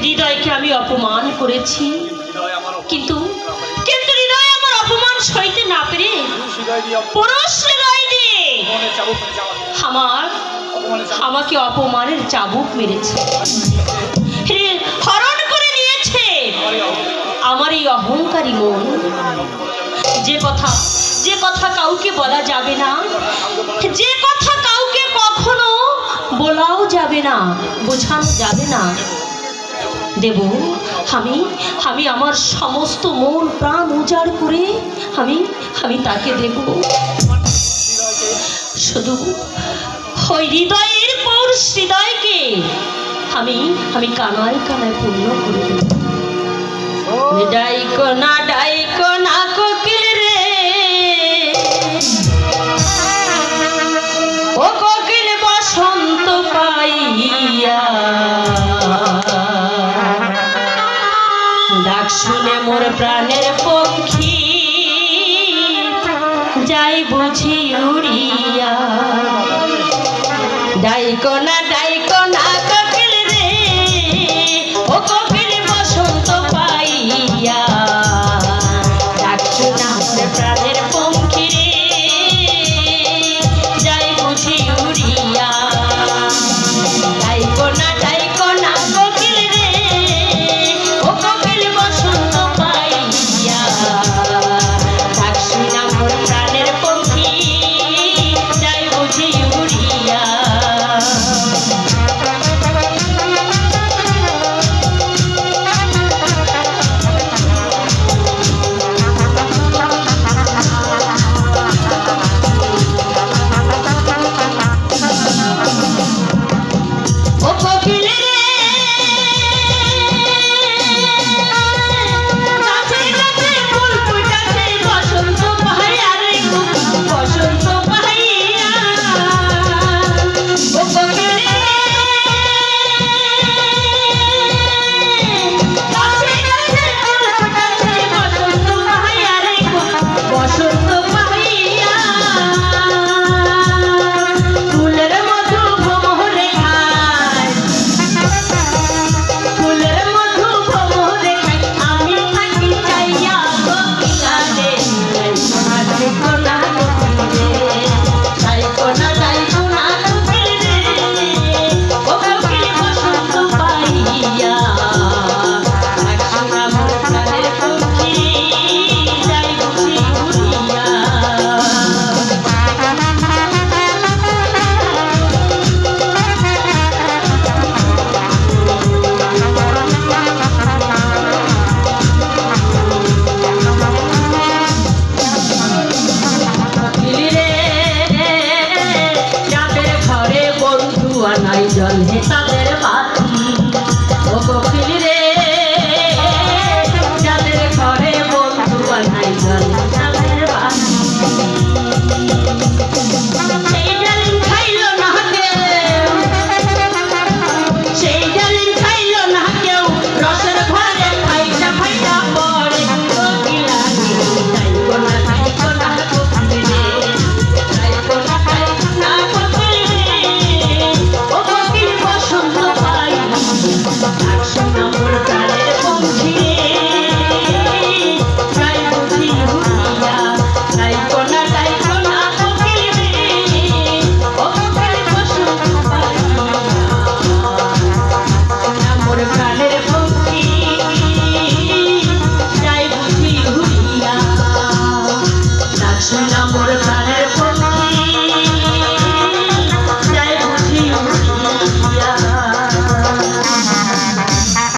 হৃদয়কে আমি অপমান করেছি, কিন্তু কিন্তু হৃদয় আমার অপমান সইতে না পেরে পুরুষ হৃদয় দিয়ে আমাকে অপমানের চাবুক মেরেছে, হরণ করে নিয়েছে আমার এই অহংকারী মন। যে কথা কাউকে বলা যাবে না, যে কথা কাউকে কখনো বলাও যাবে না, বোঝানো যাবে না, দেব আমি আমার সমস্ত মন প্রাণ উজাড় করে আমি তাকে দেব। শুধু ওই হৃদয়ের পৌরুষ হৃদয়কে আমি কানায় কানায় পূর্ণ করে দেব। ডাইকো না কোকিল রে, ও কোকিল বসন্ত পাইয়া, ডাক শুনে মোর প্রাণের পক্ষী যাই বুঝি উড়িয়া। ডাইকো না কোকিল রে, ও কোকিল বসন্ত পাইয়া, ডাক শুনে মোর প্রাণের পক্ষী যাই বুঝি উড়িয়া। ডাইকো না কোকিল রে, ও কোকিল বসন্ত পাইয়া, ডাক শুনে মোর প্রাণের পক্ষী যাই বুঝি উড়িয়া। ও কোকিল রে, গাছে গাছে ফুল ফুটেছে বসন্ত পাহাড়িয়া রে, বসন্ত পাহাড়িয়া। ও কোকিল রে, গাছে গাছে ফুল ফুটেছে বসন্ত পাহাড়িয়া রে, বসন্ত পাহাড়িয়া। ফুলের মধু ভ্রমরে খায়, ফুলের মধু ভ্রমরে খায়, আমি থাকি চাইয়া কোকিলা রে। ডাইকো না কোকিল রে, ডাইকো না কোকিল রে, ও কোকিল বসন্ত পাইয়া, ডাক শুনে মোর প্রাণের পক্ষী যাই বুঝি উড়িয়া। যাদের ঘরে বন্ধু আনাই জলে তাদের বাতি, ও কোকিল রে, যাদের ঘরে বন্ধু আনাই জলে তাদের বাতি। সেই ডালিম খাইলো না কেউ, সেই ডালিম খাইলো না কেউ, রসের ঘরে ফাইটা ফাইটা পড়ে। কোকিলা রে, ডাইকো না কোকিল রে, ডাইকো না কোকিল রে, ও কোকিল বসন্ত পাইয়া, ডাক শুনে মোর প্রাণের পক্ষী যাই বুঝি উড়িয়া। ডাইকো না কোকিল রে, ও কোকিল বসন্ত পাইয়া, মোর প্রাণের পক্ষী যাই বুঝি উড়িয়া। ডাক শুনে মোর প্রাণের পক্ষী